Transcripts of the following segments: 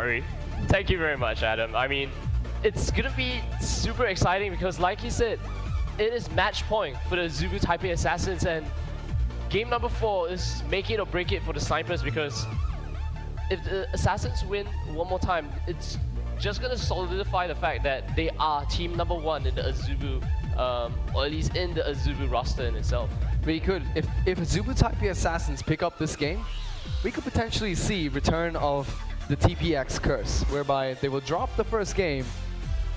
sorry. Thank you very much, Adam. I mean, it's gonna be super exciting because, like he said, it is match point for the Azubu Taipei Assassins, and game number 4 is make it or break it for the snipers, because if the Assassins win one more time, it's just gonna solidify the fact that they are team number 1 in the Azubu, or at least in the Azubu roster in itself. We could, if Azubu Taipei Assassins pick up this game, we could potentially see return of the TPX curse, whereby they will drop the first game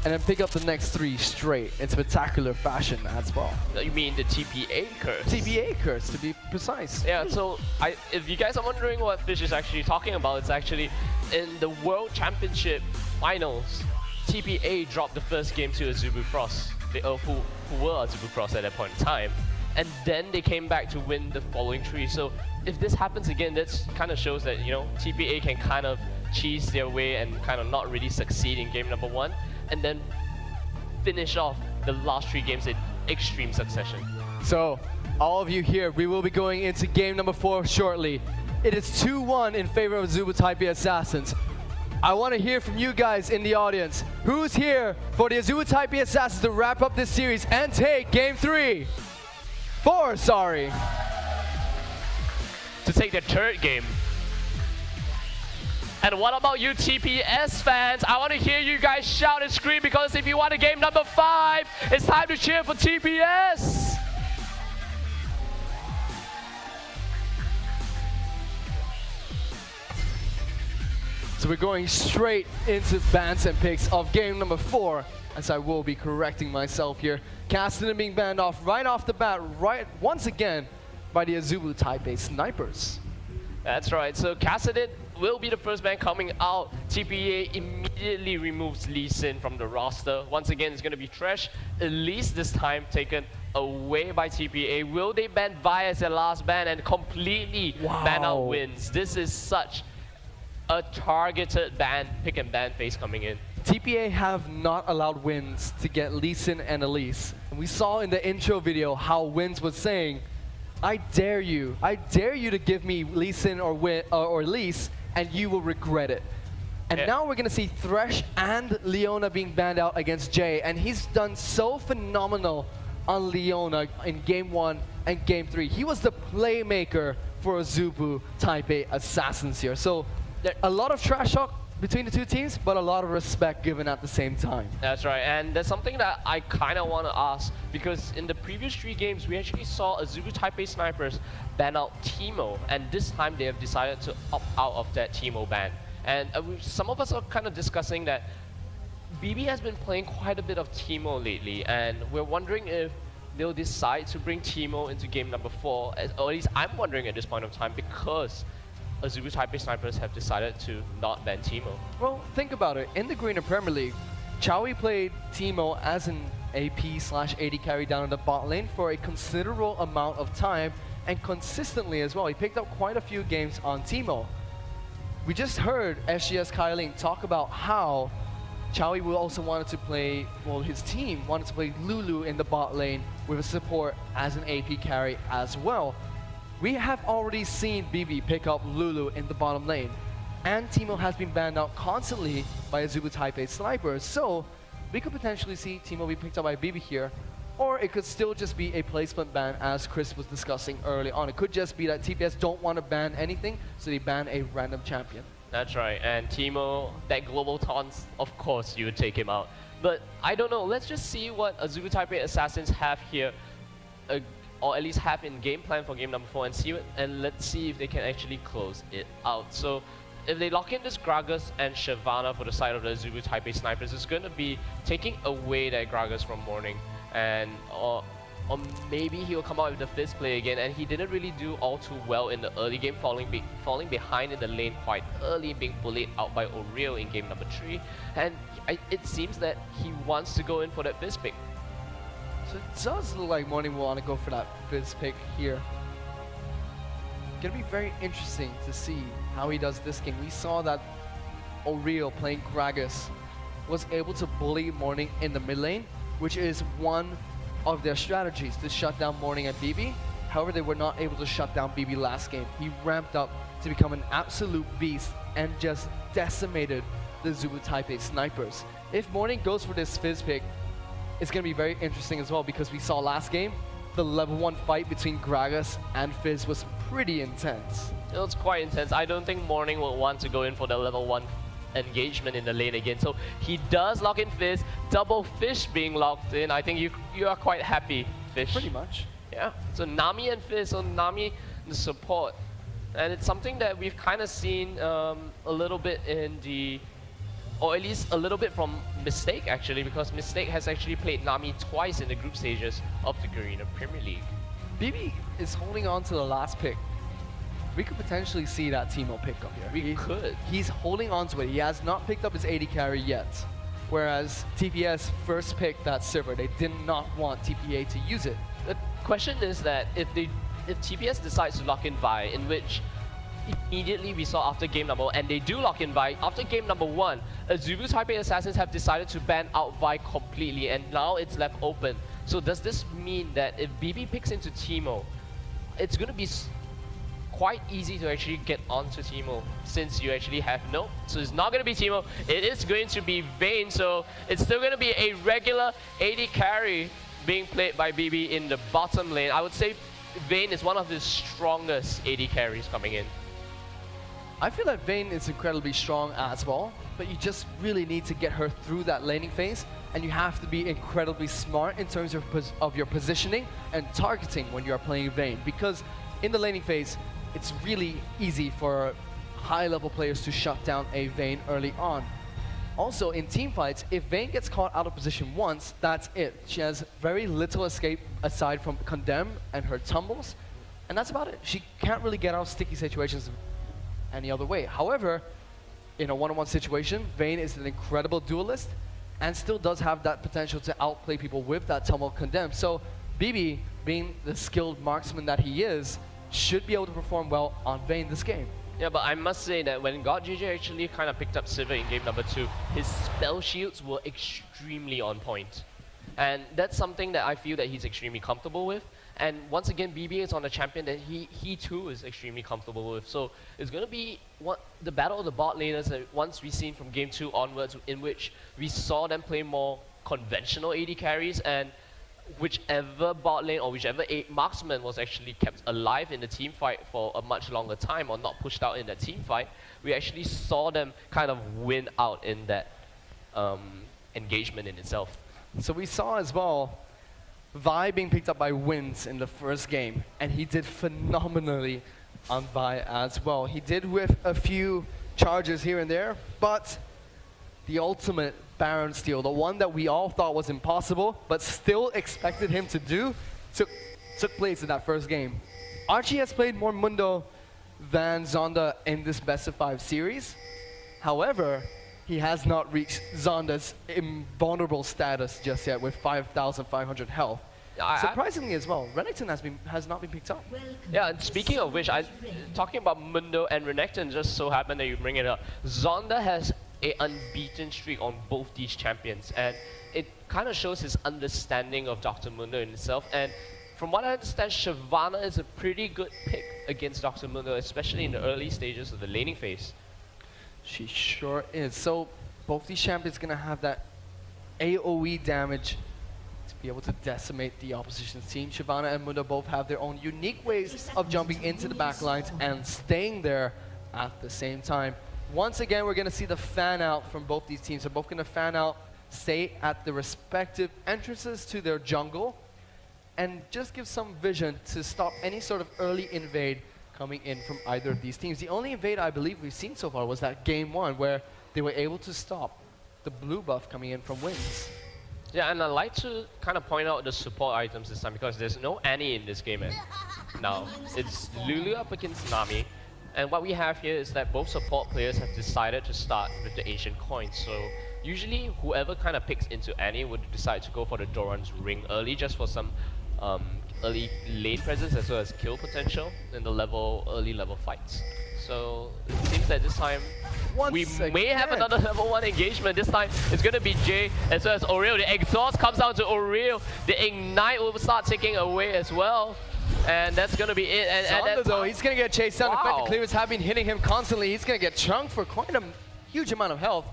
and then pick up the next 3 straight in spectacular fashion as well. You mean the TPA curse? TPA curse, to be precise. Yeah, so if you guys are wondering what Fish is actually talking about, it's actually in the World Championship Finals, TPA dropped the first game to Azubu Frost, who were Azubu Frost at that point in time. And then they came back to win the following 3. So if this happens again, that kind of shows that, you know, TPA can kind of cheese their way and kind of not really succeed in game number 1, and then finish off the last 3 games in extreme succession. So, all of you here, we will be going into game number 4 shortly. It is 2-1 in favor of Azubu Taipei Assassins. I want to hear from you guys in the audience. Who's here for the Azubu Taipei Assassins to wrap up this series and take game 4, sorry. To take the 3rd game. And what about you TPS fans? I want to hear you guys shout and scream, because if you want a game number 5, it's time to cheer for TPS. So we're going straight into bans and picks of game number 4, as I will be correcting myself here. Cassidy being banned off right off the bat, once again, by the Azubu Taipei Snipers. That's right, so Cassidy will be the first ban coming out. TPA immediately removes Lee Sin from the roster. Once again, it's going to be Thresh, at least this time taken away by TPA. Will they ban Vi as their last ban and completely ban out Wins? This is such a targeted ban, pick and ban phase coming in. TPA have not allowed Wins to get Lee Sin and Elise. And we saw in the intro video how Wins was saying, I dare you to give me Lee Sin or Elise, and you will regret it. And now we're going to see Thresh and Leona being banned out against Jay, and he's done so phenomenal on Leona in game 1 and game 3. He was the playmaker for Azubu Taipei Assassins here. So a lot of trash talk between the 2 teams, but a lot of respect given at the same time. That's right, and there's something that I kind of want to ask, because in the previous 3 games, we actually saw Azubu Taipei Snipers ban out Teemo, and this time they have decided to opt out of that Teemo ban. And some of us are kind of discussing that BB has been playing quite a bit of Teemo lately, and we're wondering if they'll decide to bring Teemo into game number 4, or at least I'm wondering at this point of time, because Azubu Taipei Snipers have decided to not ban Teemo. Well, think about it. In the Greener Premier League, Chowie played Teemo as an AP/AD carry down in the bot lane for a considerable amount of time, and consistently as well. He picked up quite a few games on Teemo. We just heard SGS Kailing talk about how Chowie will also wanted to play, well, his team wanted to play Lulu in the bot lane with a support as an AP carry as well. We have already seen BB pick up Lulu in the bottom lane, and Teemo has been banned out constantly by Azubu Taipei Snipers, so we could potentially see Teemo be picked up by BB here, or it could still just be a placement ban, as Chris was discussing early on. It could just be that TPS don't want to ban anything, so they ban a random champion. That's right, and Teemo, that global taunts, of course you would take him out. But I don't know, let's just see what Azubu Taipei Assassins have here, or at least have in game plan for game number 4, and let's see if they can actually close it out. So if they lock in this Gragas and Shyvana for the side of the Azubu Taipei Snipers, it's going to be taking away that Gragas from Morning, and or maybe he'll come out with the fist play again, and he didn't really do all too well in the early game, falling behind in the lane quite early, being bullied out by Oriel in game number 3, and it seems that he wants to go in for that fist pick. So it does look like Morning will want to go for that fizz pick here. Gonna be very interesting to see how he does this game. We saw that Oriel playing Gragas was able to bully Morning in the mid lane, which is one of their strategies to shut down Morning and BB. However, they were not able to shut down BB last game. He ramped up to become an absolute beast and just decimated the Azubu Taipei snipers. If Morning goes for this Fizz pick, it's going to be very interesting as well, because we saw last game, the level 1 fight between Gragas and Fizz was pretty intense. It was quite intense. I don't think Morning will want to go in for the level 1 engagement in the lane again. So he does lock in Fizz, double Fish being locked in. I think you are quite happy, Fish. Pretty much. Yeah. So Nami and Fizz, so Nami the support. And it's something that we've kind of seen a little bit in the, or at least a little bit from Mistake actually, because Mistake has actually played Nami twice in the group stages of the Garena Premier League. BB is holding on to the last pick. We could potentially see that Teemo pick up here. We could. He's holding on to it. He has not picked up his AD carry yet. Whereas TPS first picked that server. They did not want TPA to use it. The question is that if TPS decides to lock in Vi, in which immediately we saw after game number 1, and they do lock in Vi, after game number 1, Azubu Taipei Assassins have decided to ban out Vi completely, and now it's left open. So does this mean that if BB picks into Teemo, it's going to be quite easy to actually get onto Teemo, since you actually have no. So it's not going to be Teemo, it is going to be Vayne, so it's still going to be a regular AD carry being played by BB in the bottom lane. I would say Vayne is one of the strongest AD carries coming in. I feel that Vayne is incredibly strong as well, but you just really need to get her through that laning phase, and you have to be incredibly smart in terms of your positioning and targeting when you are playing Vayne, because in the laning phase, it's really easy for high-level players to shut down a Vayne early on. Also, in team fights, if Vayne gets caught out of position once, that's it. She has very little escape aside from Condemn and her tumbles, and that's about it. She can't really get out of sticky situations any other way. However, in a one-on-one situation, Vayne is an incredible duelist and still does have that potential to outplay people with that tumble Condemn. So BB, being the skilled marksman that he is, should be able to perform well on Vayne this game. Yeah, but I must say that when GodJJ actually kind of picked up Silver in game number 2, his spell shields were extremely on point. And that's something that I feel that he's extremely comfortable with. And once again, BB is on a champion that he too is extremely comfortable with. So it's going to be the battle of the bot laners that once we've seen from game 2 onwards, in which we saw them play more conventional AD carries, and whichever bot lane or whichever marksman was actually kept alive in the team fight for a much longer time or not pushed out in that team fight, we actually saw them kind of win out in that engagement in itself. So we saw as well Vi being picked up by Wins in the first game, and he did phenomenally on Vi as well. He did with a few charges here and there, but the ultimate Baron steal, the one that we all thought was impossible, but still expected him to do, took place in that first game. Archie has played more Mundo than Zonda in this best of 5 series. However, he has not reached Zonda's invulnerable status just yet with 5,500 health. Surprisingly as well, Renekton has not been picked up. Yeah, and speaking of which, talking about Mundo and Renekton, just so happened that you bring it up. Zonda has an unbeaten streak on both these champions, and it kind of shows his understanding of Dr. Mundo in itself. And from what I understand, Shyvana is a pretty good pick against Dr. Mundo, especially in the early stages of the laning phase. She sure is. So both these champions gonna have that AoE damage to be able to decimate the opposition's team. Shyvana and Mundo both have their own unique ways of jumping into the backlines and staying there at the same time. Once again, we're gonna see the fan out from both these teams. They're both gonna fan out, stay at the respective entrances to their jungle, and just give some vision to stop any sort of early invade coming in from either of these teams. The only invade I believe we've seen so far was that game 1 where they were able to stop the blue buff coming in from Wins. Yeah, and I'd like to kind of point out the support items this time, because there's no Annie in this game now. It's Lulu up against Nami, and what we have here is that both support players have decided to start with the Ancient Coins. So usually whoever kind of picks into Annie would decide to go for the Doran's Ring early, just for some early lane presence as well as kill potential in the early level fights. So it seems that this time we may have another level 1 engagement. This time it's going to be Jay as well as Oriel. The exhaust comes out to Oriel. The ignite will start ticking away as well. And that's gonna be it. And Zonda though, he's gonna get chased down. In fact, the Wow. cleavers have been hitting him constantly. He's gonna get chunked for quite a huge amount of health.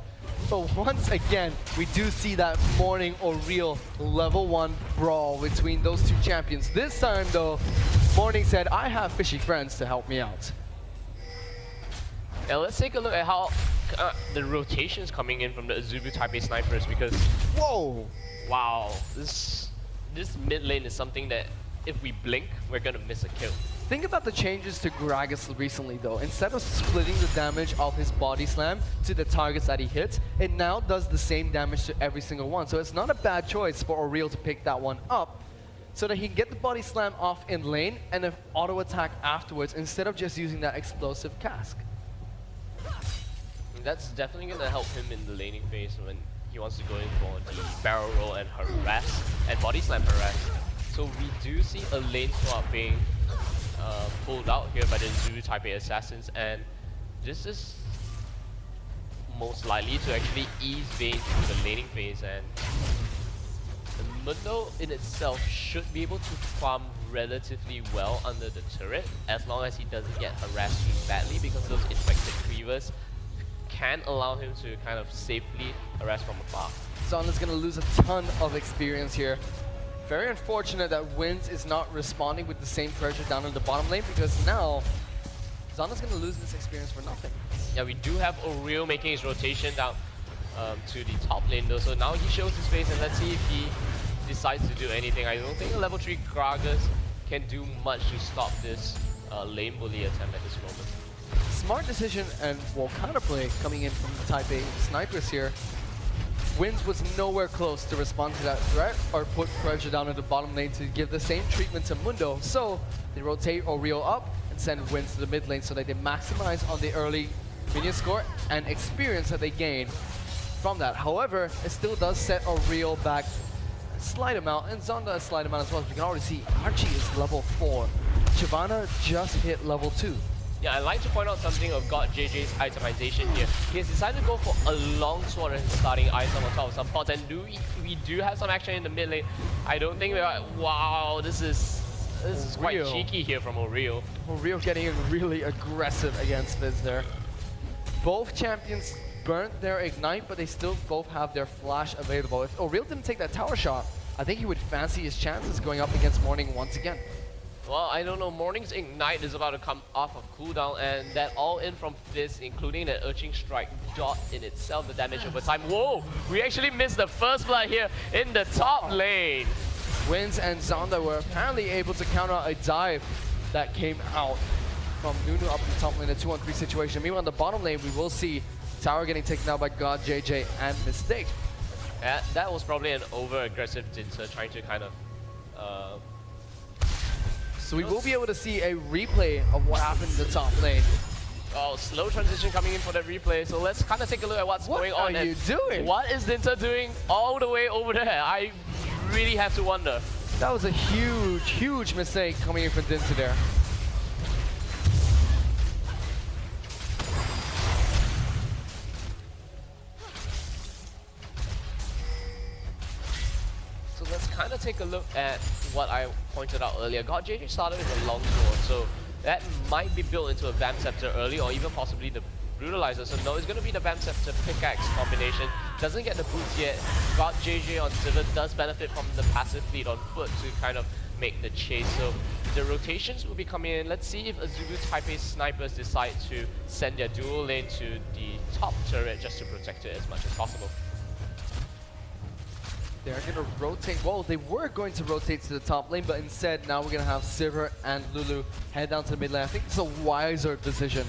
But once again, we do see that Morning or Real level 1 brawl between those two champions. This time though, Morning said, I have fishy friends to help me out. Now let's take a look at how the rotations coming in from the Azubu Taipei snipers, because Whoa! wow, this mid lane is something that if we blink, we're gonna miss a kill. Think about the changes to Gragas recently though. Instead of splitting the damage of his body slam to the targets that he hits, it now does the same damage to every single one. So it's not a bad choice for Oriel to pick that one up so that he can get the body slam off in lane and then auto attack afterwards instead of just using that explosive cask. That's definitely gonna help him in the laning phase when he wants to go in for the barrel roll and harass and body slam harass. So we do see a lane swap being pulled out here by the Azubu Taipei assassins, and this is most likely to actually ease Vayne through the laning phase, and the Mundo in itself should be able to farm relatively well under the turret as long as he doesn't get harassed too badly, because those infected cleavers can allow him to kind of safely harass from afar. Zonda's gonna lose a ton of experience here. Very unfortunate that Wins is not responding with the same pressure down in the bottom lane, because now Zonda's gonna lose this experience for nothing. Yeah, we do have Oriel making his rotation down to the top lane though, so now he shows his face, and let's see if he decides to do anything. I don't think a level 3 Gragas can do much to stop this lane bully attempt at this moment. Smart decision and well counterplay coming in from the Taipei snipers here. Wins was nowhere close to respond to that threat or put pressure down in the bottom lane to give the same treatment to Mundo. So they rotate Oriel up and send Wins to the mid lane so that they maximize on the early minion score and experience that they gain from that. However, it still does set Oriel back a slight amount, and Zonda a slight amount as well. As you can already see, Archie is level 4. Shyvana just hit level 2. Yeah, I'd like to point out something of God JJ's itemization here. He has decided to go for a long sword as his starting item on top of some pots, and we do have some action in the mid lane. I don't think we're wow, this is quite Oriel. cheeky here from Oriel. Oriel getting really aggressive against Fizz there. Both champions burnt their ignite, but they still both have their flash available. If Oriel didn't take that tower shot, I think he would fancy his chances going up against Morning once again. Well, I don't know, Morning's ignite is about to come off of cooldown, and that all in from Fizz, including that Urging Strike dot in itself, the damage over time. Whoa, we actually missed the first blood here in the top lane. Wins and Zonda were apparently able to counter a dive that came out from Nunu up in the top lane, a 2-on-3 situation. Meanwhile, on the bottom lane, we will see tower getting taken out by God JJ and Mistake. That was probably an over-aggressive Dinter trying to kind of So we will be able to see a replay of what happened in the top lane. oh, slow transition coming in for that replay. So let's kind of take a look at what's going on. What are you doing? What is Dinter doing all the way over there? I really have to wonder. That was a huge, huge mistake coming in from Dinter there. So let's kind of take a look at what I pointed out earlier. God JJ started with a long sword, so that might be built into a Vamp Scepter early, or even possibly the Brutalizer. So no, it's going to be the Vamp Scepter pickaxe combination. Doesn't get the boots yet. God JJ on Sivir does benefit from the passive fleet on foot to kind of make the chase. So the rotations will be coming in. Let's see if Azubu Taipei snipers decide to send their dual lane to the top turret just to protect it as much as possible. They're going to rotate. Well, they were going to rotate to the top lane, but instead now we're going to have Sivir and Lulu head down to the mid lane. I think it's a wiser decision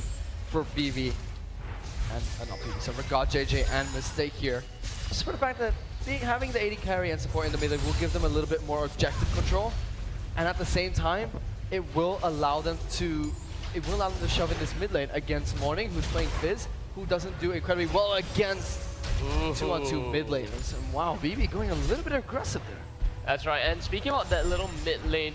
for BV. And not BV, so for God JJ and Mistake here. Just for the fact that having the AD carry and support in the mid lane will give them a little bit more objective control. And at the same time, it will allow them to shove in this mid lane against Morning, who's playing Fizz, who doesn't do incredibly well against 2-on-2 mid laners. And wow, BB going a little bit aggressive there. That's right, and speaking about that little mid lane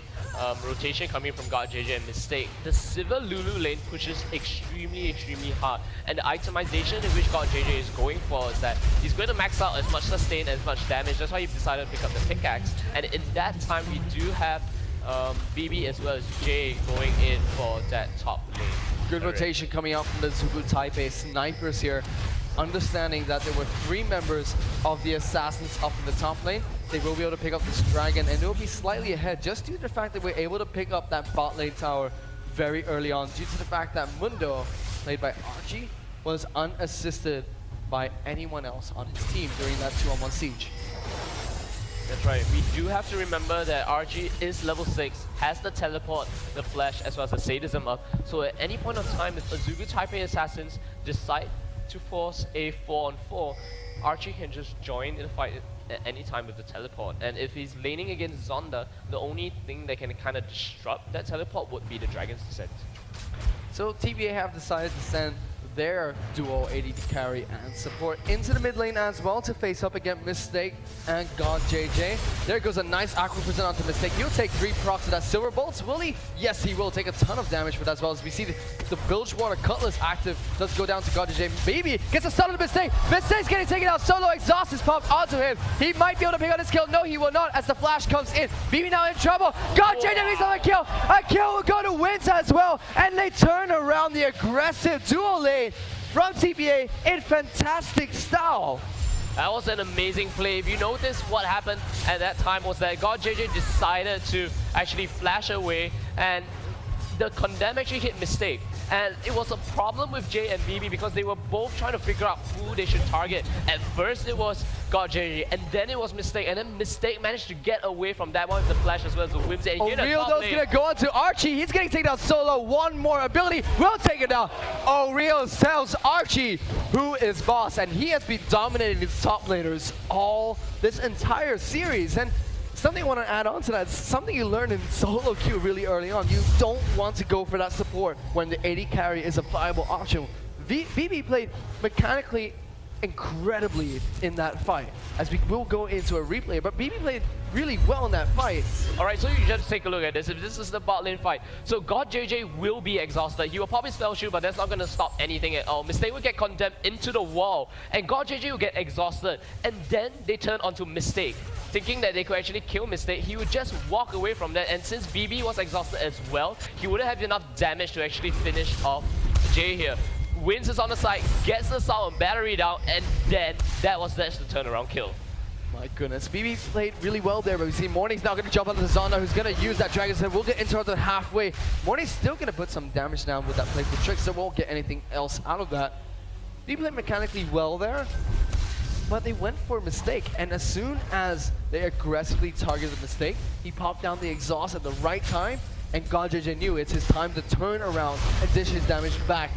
rotation coming from God JJ and Mistake, the Sivir Lulu lane pushes extremely hard, and the itemization in which God JJ is going for is that he's going to max out as much sustain, as much damage. That's why he decided to pick up the pickaxe, and in that time we do have BB as well as Jay going in for that top lane. Good rotation coming out from the Azubu Taipei snipers here. Understanding that there were 3 members of the Assassins up in the top lane, they will be able to pick up this dragon, and they'll be slightly ahead just due to the fact that we're able to pick up that bot lane tower very early on, due to the fact that Mundo, played by Archie, was unassisted by anyone else on his team during that 2-on-1 siege. That's right. We do have to remember that Archie is level 6, has the teleport, the flash, as well as the sadism up. So at any point of time, if Azubu Taipei Assassins decide to force a 4-on-4, Archie can just join in the fight at any time with the teleport. And if he's laning against Zonda, the only thing that can kind of disrupt that teleport would be the Dragon's Descent. So TBA have decided to send their duo AD carry and support into the mid lane as well to face up against Mistake and God JJ. There goes a nice aqua present onto Mistake. He'll take 3 procs of that Silver Bolts. Will he? Yes, he will take a ton of damage for that as well. As we see the Bilgewater Cutlass active does go down to God JJ. Baby gets a stun on the Mistake. Mistake's getting taken out. Solo exhaust is popped onto him. He might be able to pick up his kill. No, he will not as the flash comes in. BB now in trouble. God JJ makes another kill. A kill will go to Winter as well. And they turn around the aggressive duo lane from TBA in fantastic style. That was an amazing play. If you notice, what happened at that time was that God JJ decided to actually flash away, and the condemn actually hit Mistake. And it was a problem with Jay and BB because they were both trying to figure out who they should target. At first it was God JJ, and then it was Mistake, and then Mistake managed to get away from that one with the flash as well as the whimsy. O'Real's gonna go on to Archie. He's getting taken down solo. One more ability will take it down. O'Real tells Archie who is boss, and he has been dominating his top laners all this entire series. And something I want to add on to that, something you learned in solo queue really early on. You don't want to go for that support when the AD carry is a viable option. BB played mechanically incredibly in that fight, as we will go into a replay, but BB played really well in that fight. Alright, so you just take a look at this. If this is the bot lane fight, so God JJ will be exhausted. He will probably spell shoot, but that's not going to stop anything at all. Mistake will get condemned into the wall, and God JJ will get exhausted, and then they turn onto Mistake. Thinking that they could actually kill Mistake, he would just walk away from that, and since BB was exhausted as well, he wouldn't have enough damage to actually finish off Jay here. Wins is on the side, gets the Solemn Battery down, and then that was the turnaround kill. My goodness, BB played really well there, but we see Morning's now going to jump onto the Zonda, who's going to use that Dragon's Head. We'll get into the halfway. Morning's still going to put some damage down with that playful trick, so won't get anything else out of that. BB played mechanically well there, but they went for a Mistake, and as soon as they aggressively targeted the Mistake, he popped down the exhaust at the right time, and God JJ knew it's his time to turn around and dish his damage back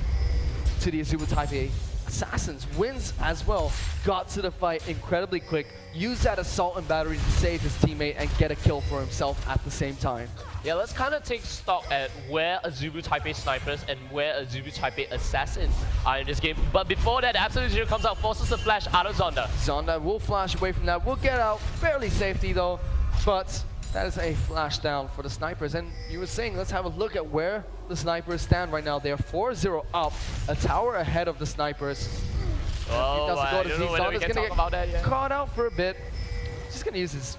to the Azubu Taipei Assassins. Wins as well, got to the fight incredibly quick, used that assault and battery to save his teammate and get a kill for himself at the same time. Yeah, let's kind of take stock at where Azubu Taipei Snipers and where Azubu Taipei Assassins are in this game. But before that, Absolute Zero comes out, forces a flash out of Zonda. Zonda will flash away from that, will get out fairly safely though, but that is a flash down for the Snipers. And you were saying, let's have a look at where the Snipers stand right now. They are 4-0 up, a tower ahead of the Snipers. Oh, I don't know whether we can talk about that yet. Caught out for a bit. Just gonna use his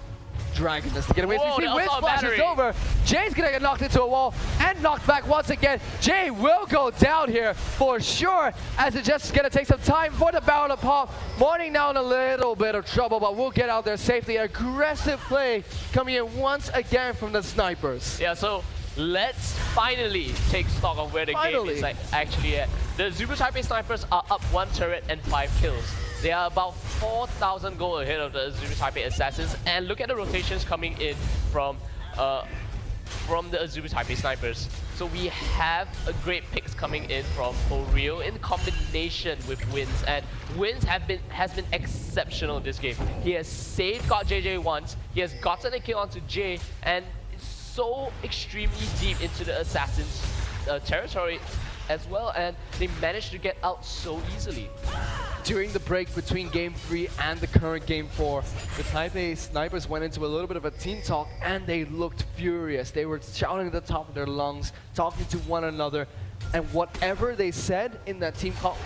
Dragonness to get away. Whoa, We see Wind flashes over. Jay's gonna get knocked into a wall and knocked back once again. Jay will go down here for sure, as it's just gonna take some time for the barrel to pop. Morning now in a little bit of trouble, but we'll get out there safely. Aggressive play coming in once again from the Snipers. Yeah, so let's finally take stock of where the game is actually at. The Azubu Taipei Snipers are up 1 turret and 5 kills. They are about 4,000 gold ahead of the Azubu Taipei Assassins, and look at the rotations coming in from the Azubu Taipei Snipers. So we have a great picks coming in from O'Real in combination with Wins, and Wins has been exceptional this game. He has saved God JJ once, he has gotten a kill onto Jay, and it's so extremely deep into the Assassin's territory as well, and they managed to get out so easily. During the break between Game 3 and the current Game 4, the Taipei Snipers went into a little bit of a team talk, and they looked furious. They were shouting at the top of their lungs, talking to one another, and whatever they said in that team talk,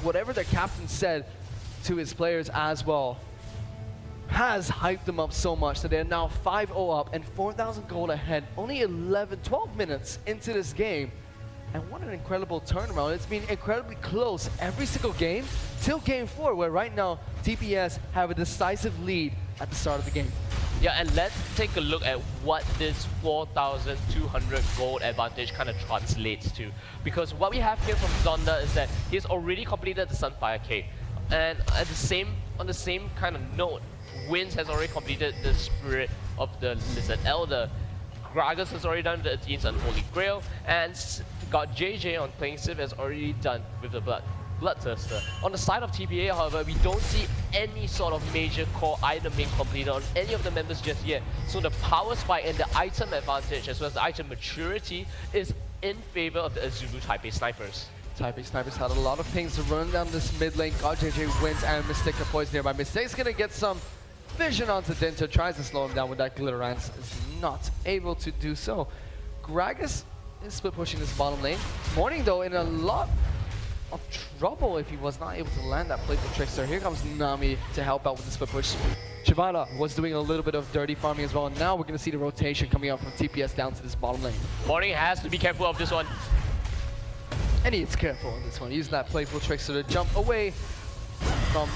whatever their captain said to his players as well, has hyped them up so much that they're now 5-0 up and 4,000 gold ahead, only 12 minutes into this game. And what an incredible turnaround. It's been incredibly close every single game till game 4, where right now TPS have a decisive lead at the start of the game. Yeah, and let's take a look at what this 4,200 gold advantage kind of translates to. Because what we have here from Zonda is that he's already completed the Sunfire Cave. And on the same kind of note, Wins has already completed the Spirit of the Lizard Elder. Gragas has already done the Athene's Unholy Grail, and got JJ on playing Civ has already done with the Bloodthirster. On the side of TPA, however, we don't see any sort of major core item being completed on any of the members just yet. So the power spike and the item advantage, as well as the item maturity, is in favor of the Azubu Taipei snipers. Taipei snipers had a lot of things to run down this mid lane. God JJ wins and Mistake the poison nearby. Mistake's gonna get some vision onto Dinter, tries to slow him down with that Glitterance, is not able to do so. Gragas is split pushing this bottom lane. Morning though in a lot of trouble if he was not able to land that Playful Trickster. Here comes Nami to help out with the split push. Shivana was doing a little bit of dirty farming as well, and now we're going to see the rotation coming out from TPS down to this bottom lane. Morning has to be careful of this one. And he's careful on this one, using that Playful Trickster to jump away from...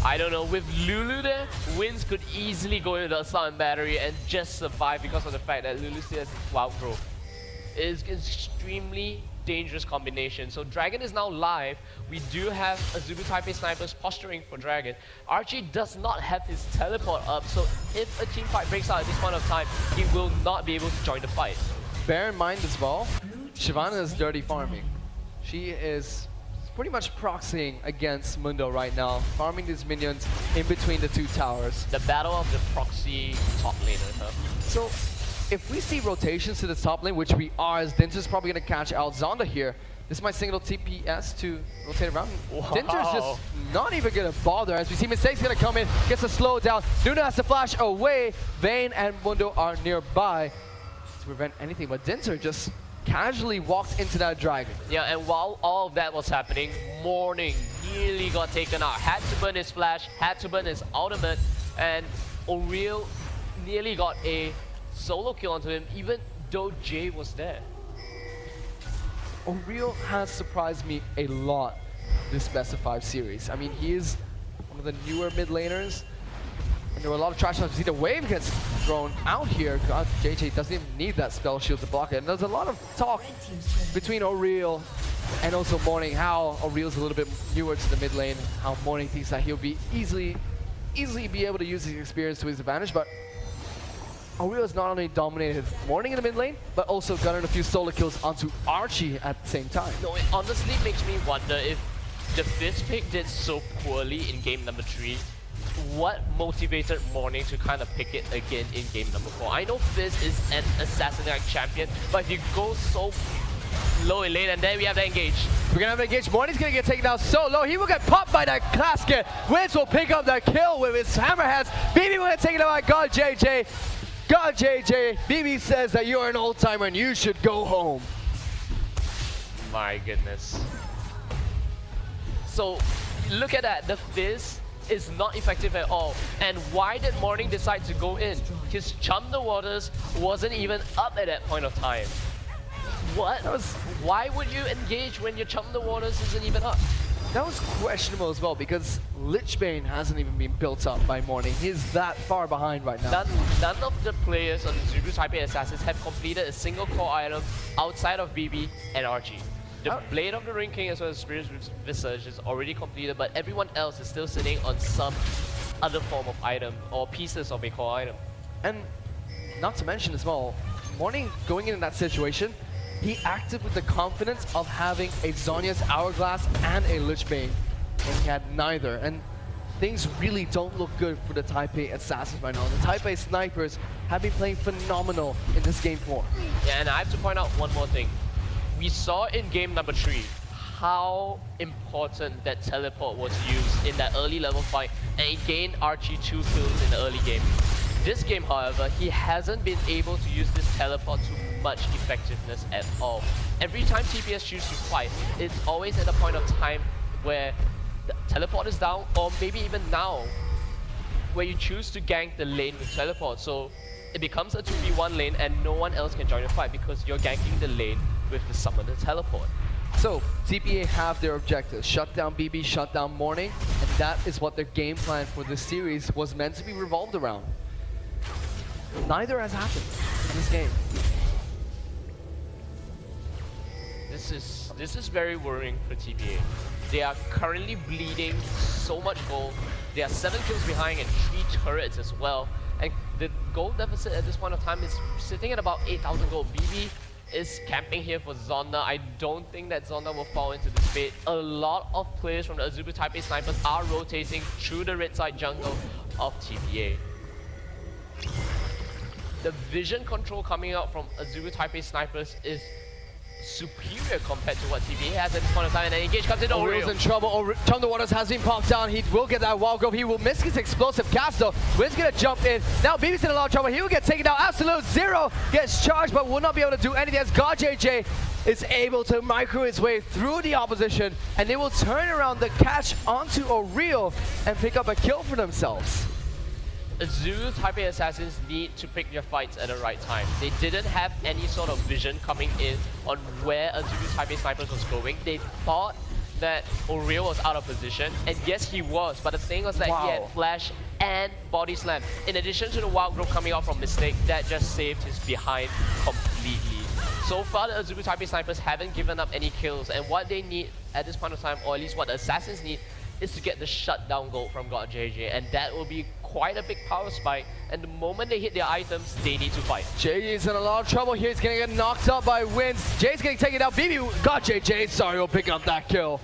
I don't know, with Lulu there, Wins could easily go into the Assault and Battery and just survive because of the fact that Lulu still has Wild Growth. It is an extremely dangerous combination. So Dragon is now live. We do have Azubu Taipei snipers posturing for Dragon. Archie does not have his teleport up, so if a team fight breaks out at this point of time, he will not be able to join the fight. Bear in mind as well, Shivana is dirty farming. She is pretty much proxying against Mundo right now, farming these minions in between the two towers. The battle of the proxy top laners, huh? So, if we see rotations to the top lane, which we are, as Dinter's probably going to catch out Zonda here, this might signal TPS to rotate around. Wow. Dinter's just not even going to bother, as we see Mistake's going to come in, gets a slow down. Nuna has to flash away. Vayne and Mundo are nearby to prevent anything, but Dinter just casually walked into that dragon. Yeah, and while all of that was happening, Morning nearly got taken out. Had to burn his flash, had to burn his ultimate, and Oriel nearly got a solo kill onto him, even though Jay was there. Oriel has surprised me a lot this best of 5 series. I mean, he is one of the newer mid laners, and there were a lot of trash shots. See the wave gets thrown out here. God, JJ doesn't even need that spell shield to block it. And there's a lot of talk between Oriel and also Morning, how Oriel's a little bit newer to the mid lane, how Morning thinks that he'll be easily be able to use his experience to his advantage, but Oriel has not only dominated Morning in the mid lane, but also gotten a few solo kills onto Archie at the same time. No, it honestly makes me wonder if the Fizz pick did so poorly in game number 3, what motivated Morning to kind of pick it again in game number 4? I know Fizz is an assassin-like champion, but if you go so low in lane, and then we have to engage. We're gonna have to engage. Morning's gonna get taken down so low. He will get popped by that casket. Wiz will pick up that kill with his hammerheads. BB will get taken out by God JJ. God JJ. BB says that you're an old timer and you should go home. My goodness. So look at that. The Fizz is not effective at all. And why did Morning decide to go in? His Chum the Waters wasn't even up at that point of time. What? Why would you engage when your Chum the Waters isn't even up? That was questionable as well, because Lichbane hasn't even been built up by Morning. He's that far behind right now. None of the players on the Azubu Taipei Assassins have completed a single core item outside of BB and Archie. The Blade of the Ring King as well as Spirit's Visage is already completed, but everyone else is still sitting on some other form of item or pieces of a core item. And not to mention as well, Morning going into that situation, he acted with the confidence of having a Zhonya's Hourglass and a Lichbane, and he had neither. And things really don't look good for the Taipei Assassins right now. The Taipei Snipers have been playing phenomenal in this game 4. Yeah, and I have to point out one more thing. We saw in game number 3 how important that teleport was used in that early level fight, and it gained Archie 2 kills in the early game. This game, however, he hasn't been able to use this teleport to much effectiveness at all. Every time TPS chooses to fight, it's always at a point of time where the teleport is down, or maybe even now, where you choose to gank the lane with teleport. So it becomes a 2v1 lane and no one else can join the fight because you're ganking the lane with the summoner teleport. So, TPA have their objectives. Shut down BB, shut down Morning, and that is what their game plan for this series was meant to be revolved around. Neither has happened in this game. This is very worrying for TPA. They are currently bleeding so much gold. They are 7 kills behind and 3 turrets as well. And the gold deficit at this point of time is sitting at about 8,000 gold. BB is camping here for Zonda. I don't think that Zonda will fall into this bait. A lot of players from the Azubu Taipei snipers are rotating through the red side jungle of TPA. The vision control coming out from Azubu Taipei snipers is superior compared to what TPA has at this point of time, and then Engage comes in. Oriole's in trouble. Chum the Waters has been popped down. He will get that wild growth. He will miss his explosive cast though. Wiz gonna jump in. Now BB's in a lot of trouble. He will get taken down. Absolute Zero gets charged, but will not be able to do anything as GodJJ is able to micro his way through the opposition, and they will turn around the catch onto Oriole and pick up a kill for themselves. Azubu Taipei Assassins need to pick their fights at the right time. They didn't have any sort of vision coming in on where Azubu Taipei Snipers was going. They thought that Oriole was out of position, and yes, he was, but the thing was that he had flash and body slam. In addition to the wild growth coming out from Mistake, that just saved his behind completely. So far, the Azubu Taipei Snipers haven't given up any kills, and what they need at this point of time, or at least what the Assassins need, is to get the shutdown gold from GodJJ, and that will be quite a big power spike, and the moment they hit their items, they need to fight. JJ is in a lot of trouble here. He's gonna get knocked up by Wins. Jay's gonna take it out. BB got JJ. Sorry, will pick up that kill.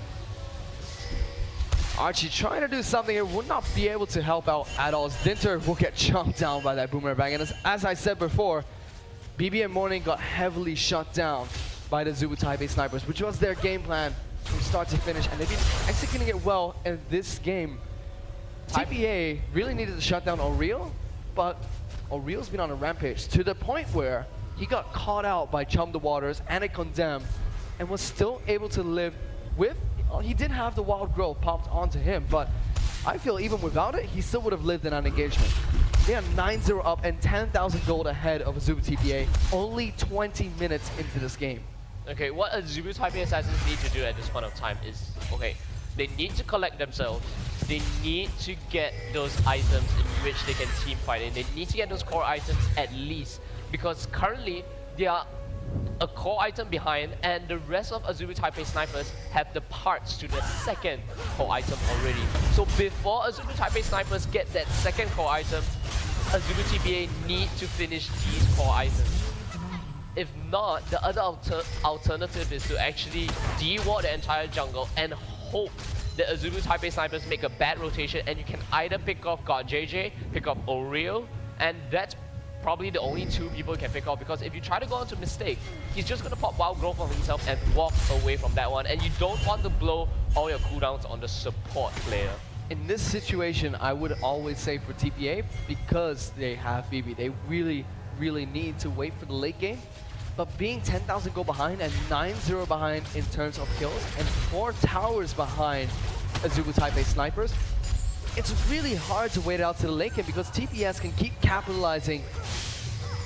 Archie trying to do something here, would not be able to help out at all. Dinter will get chomped down by that boomerang, and as I said before, BB and Morning got heavily shut down by the Azubu Taipei snipers, which was their game plan from start to finish, and they've been executing it well in this game. TPA really needed to shut down Oriole, but Oriole's been on a rampage to the point where he got caught out by Chum the Waters and a Condemn, and was still able to live with, he did have the wild growth popped onto him, but I feel even without it, he still would have lived in an engagement. They are 9-0 up and 10,000 gold ahead of Azubu TPA, only 20 minutes into this game. Okay, what Azubu Taipei Assassins need to do at this point of time is, okay, they need to collect themselves. They need to get those items in which they can team fight in. They need to get those core items at least, because currently they are a core item behind, and the rest of Azubu Taipei snipers have the parts to the second core item already. So before Azubu Taipei snipers get that second core item, Azubu TPA need to finish these core items. If not, the other alternative is to actually de-ward the entire jungle and hope that Azubu Taipei snipers make a bad rotation, and you can either pick off GodJJ, pick off Oriole, and that's probably the only two people you can pick off, because if you try to go onto Mistake, he's just going to pop wild growth on himself and walk away from that one, and you don't want to blow all your cooldowns on the support player. In this situation, I would always say for TPA, because they have BB, they really need to wait for the late game. But being 10,000 gold behind and 9-0 behind in terms of kills and 4 towers behind Azubu Taipei snipers, it's really hard to wait out to the late game, because TPS can keep capitalizing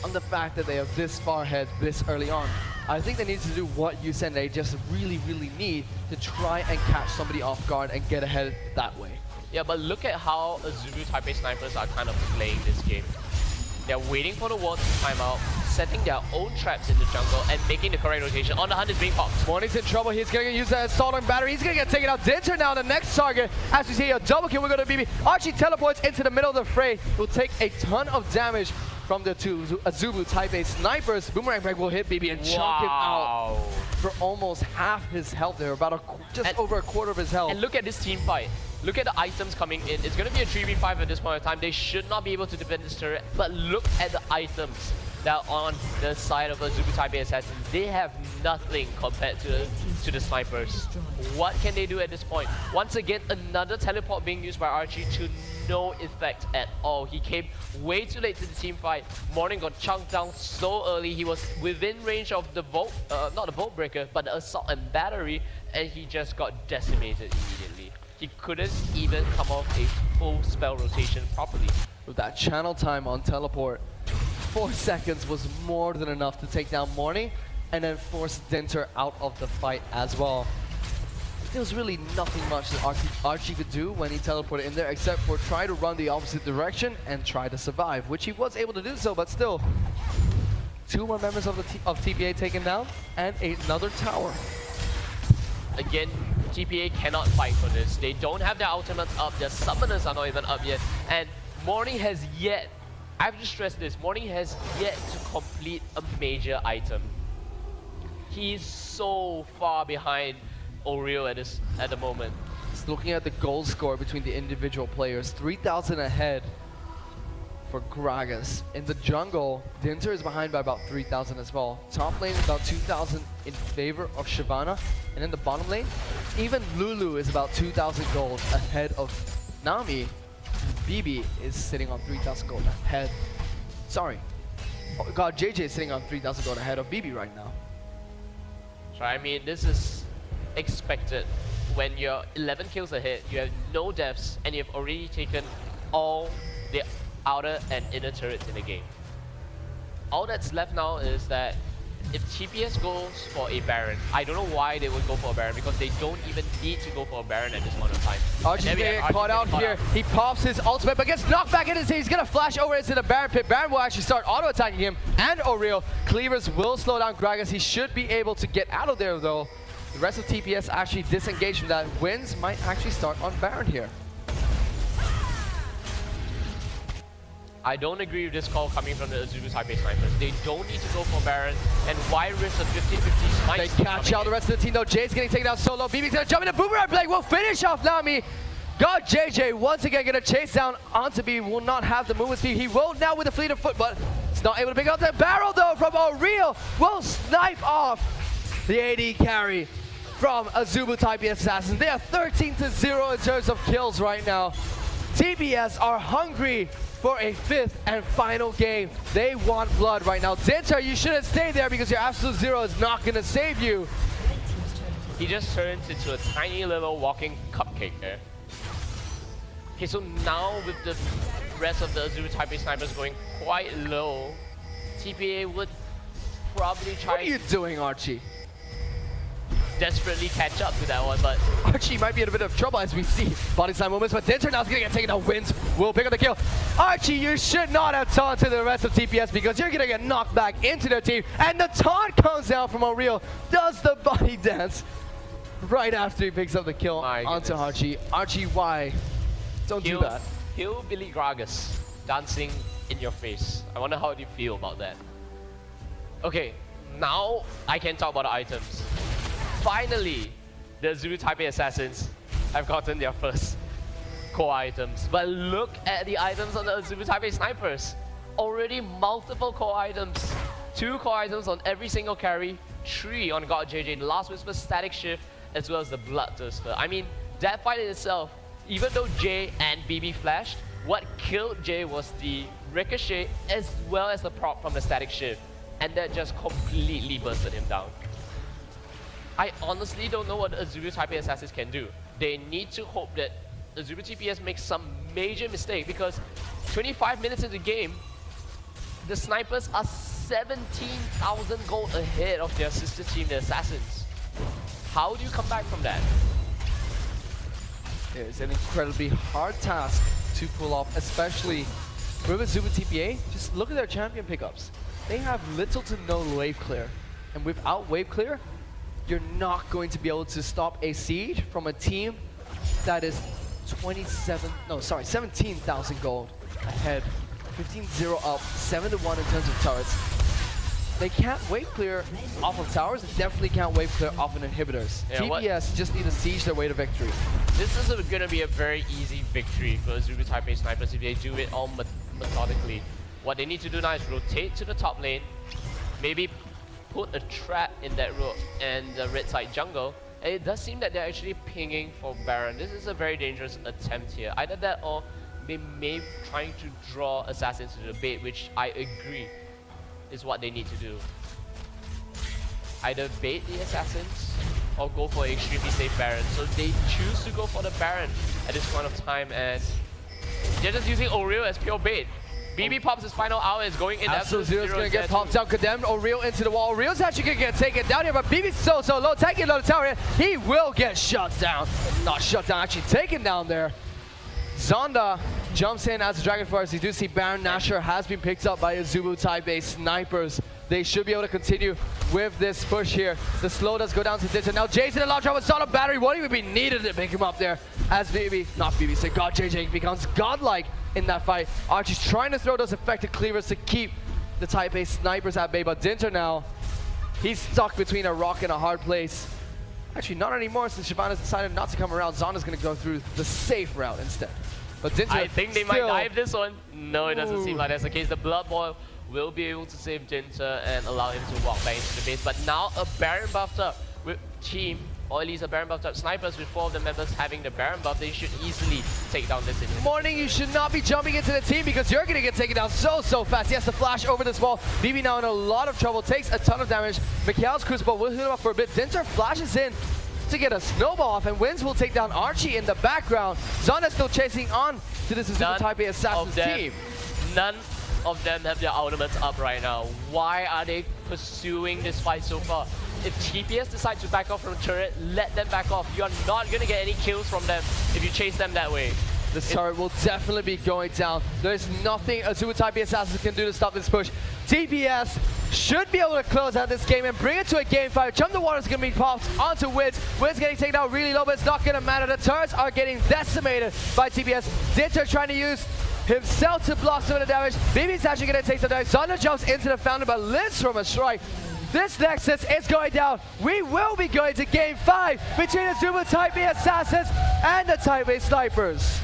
on the fact that they are this far ahead this early on. I think they need to do what you said. They just really need to try and catch somebody off guard and get ahead that way. Yeah, but look at how Azubu Taipei snipers are kind of playing this game. They're waiting for the wall to time out, setting their own traps in the jungle, and making the correct rotation. On the hunt is being popped. Morning's in trouble. He's going to use that assault battery. He's going to get taken out. Dinter now the next target. As we see a double kill, we're going to BB. Archie teleports into the middle of the fray. Will take a ton of damage from the two Azubu Taipei snipers. Boomerang break will hit BB and chunk him out for almost half his health there. About just over a quarter of his health. And look at this team fight. Look at the items coming in. It's going to be a 3v5 at this point in time. They should not be able to defend this turret. But look at the items that are on the side of Azubu Taipei Assassins. They have nothing compared to the snipers. What can they do at this point? Once again, another teleport being used by Archie to no effect at all. He came way too late to the team fight. Morning got chunked down so early. He was within range of the Volt, not the Volt Breaker, but the assault and battery, and he just got decimated immediately. he couldn't even come off a full spell rotation properly. With that channel time on teleport, 4 seconds was more than enough to take down Morning and then force Dinter out of the fight as well. There was really nothing much that Archie could do when he teleported in there except for try to run the opposite direction and try to survive, which he was able to do so, but still. 2 more members of TPA taken down and another tower. Again, TPA cannot fight for this. They don't have their ultimates up, their summoners are not even up yet, and Morning has yet, I have to stress this, Morning has yet to complete a major item. He's so far behind Oreo at the moment. Just looking at the goal score between the individual players, 3,000 ahead for Gragas. In the jungle, Dinter is behind by about 3,000 as well. Top lane is about 2,000 in favor of Shyvana. And in the bottom lane, even Lulu is about 2,000 gold ahead of Nami. BB is sitting on 3,000 gold ahead. Sorry. Oh God, JJ is sitting on 3,000 gold ahead of BB right now. So I mean, this is expected. When you're 11 kills ahead, you have no deaths, and you've already taken all the outer and inner turrets in the game. All that's left now is that if TPS goes for a Baron, I don't know why they would go for a Baron, because they don't even need to go for a Baron at this point of time. Archie's gonna get caught out here. He pops his ultimate, but gets knocked back into. He's gonna flash over into the Baron pit. Baron will actually start auto-attacking him, and Oriel. Cleavers will slow down Gragas. He should be able to get out of there, though. The rest of TPS actually disengaged from that. Wins might actually start on Baron here. I don't agree with this call coming from the Azubu Taipei snipers. They don't need to go for Baron, and why risk a 50-50 snipe? They catch out the rest of the team though. Jay's getting taken down solo. BB's gonna jump in the boomerang blade. Will finish off Nami. God, JJ once again gonna chase down onto BB. Will not have the movement speed. He will now with a fleet of foot, but it's not able to pick up the barrel though from Oriel. Will snipe off the AD carry from Azubu Taipei Assassins. They are 13-0 in terms of kills right now. TPS are hungry for a 5th and final game. They want blood right now. Dinter, you shouldn't stay there because your absolute zero is not gonna save you. He just turns into a tiny little walking cupcake there. Okay, so now with the rest of the Azubu Taipei snipers going quite low, TPA would probably try. What are you doing, Archie? Desperately catch up to that one, but Archie might be in a bit of trouble as we see body slam moments, but Dinter now is gonna get taken out. Wins will pick up the kill. Archie, you should not have taunted the rest of TPS because you're gonna get knocked back into their team, and the taunt comes down from Oriel. Does the body dance right after he picks up the kill onto Archie. Archie, why? Don't do that. Billy Gragas dancing in your face. I wonder how you feel about that. Okay, now I can talk about the items. Finally, the Azubu Taipei Assassins have gotten their first core items. But look at the items on the Azubu Taipei Snipers. Already multiple core items. 2 core items on every single carry. 3 on God JJ, the Last Whisper, Static Shift, as well as the Bloodthirster. I mean, that fight in itself, even though Jay and BB flashed, what killed Jay was the ricochet as well as the prop from the Static Shift. And that just completely bursted him down. I honestly don't know what the Azubu Taipei Assassins can do. They need to hope that Azubu TPS makes some major mistake, because 25 minutes into the game, the snipers are 17,000 gold ahead of their sister team, the Assassins. How do you come back from that? It's an incredibly hard task to pull off, especially with Azubu TPA. Just look at their champion pickups. They have little to no wave clear, and without wave clear, you're not going to be able to stop a siege from a team that is 17,000 gold ahead, 15-0 up, 7-1 in terms of turrets. They can't wave clear off of towers, they definitely can't wave clear off of inhibitors. Yeah, TPS just need to siege their way to victory. This is going to be a very easy victory for Azubu Taipei Snipers if they do it all methodically. What they need to do now is rotate to the top lane, maybe put a trap in that road and the red side jungle. And it does seem that they're actually pinging for Baron. This is a very dangerous attempt here. Either that or they may be trying to draw assassins to the bait, which I agree is what they need to do. Either bait the assassins or go for an extremely safe Baron. So they choose to go for the Baron at this point of time, and they're just using Oreo as pure bait. BB pops his final hour, is going in. Absolute Zero's gonna get popped down, condemned. Oreo into the wall. Oreo's actually gonna get taken down here, but BB's so low, taking low the tower here. He will get shut down. Not shut down, actually taken down there. Zonda jumps in as a Dragon Force. You do see Baron Nashor has been picked up by Azubu Taipei snipers. They should be able to continue with this push here. The slow does go down to Dinter. Now Jason, a lot of trouble. Zonda battery won't even be needed to pick him up there. As say God JJ becomes godlike in that fight. Archie's trying to throw those effective cleavers to keep the Taipei snipers at bay, but Dinter now, he's stuck between a rock and a hard place. Actually, not anymore since Shyvana's decided not to come around. Zonda's gonna go through the safe route instead. But Dinter, I think they might dive this one. No, it doesn't seem like that's the case. The Blood Boil will be able to save Dinter and allow him to walk back into the base. But now a Baron buffed up with team, or at least a Baron buffed up snipers with 4 of the members having the Baron buff. They should easily take down this enemy. Morning, you should not be jumping into the team because you're gonna get taken down so fast. He has to flash over this wall. BB now in a lot of trouble, takes a ton of damage. Mikhail's Crucible will hit him up for a bit. Dinter flashes in to get a snowball off, and Wins will take down Archie in the background. Zonda still chasing on to this Azubu Taipei Assassins team. None of them have their ultimates up right now. Why are they pursuing this fight so far? If TPS decide to back off from turret, let them back off. You're not going to get any kills from them if you chase them that way. This turret will definitely be going down. There's nothing Azubu Taipei Assassins can do to stop this push. TPS should be able to close out this game and bring it to a game 5. Jump the Water is going to be popped onto Wiz. Wiz getting taken out really low, but it's not going to matter. The turrets are getting decimated by TPS. Dinter trying to use himself to block some of the damage. BB's actually going to take some damage. Zonda jumps into the fountain, but lives from a strike. This Nexus is going down. We will be going to game 5 between the Azubu Taipei Assassins and the Taipei Snipers.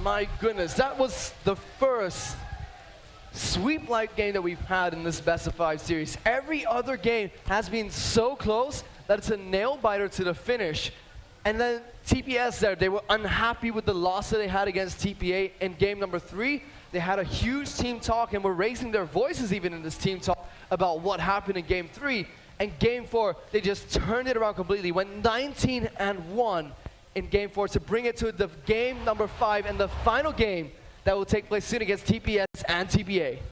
My goodness, that was the first sweep-like game that we've had in this best of 5 series. Every other game has been so close that it's a nail-biter to the finish. And then TPS there, they were unhappy with the loss that they had against TPA in game number 3. They had a huge team talk and were raising their voices even in this team talk about what happened in game 3. And game 4, they just turned it around completely, went 19-1 in game 4 to bring it to the game number 5 and the final game that will take place soon against TPS and TPA.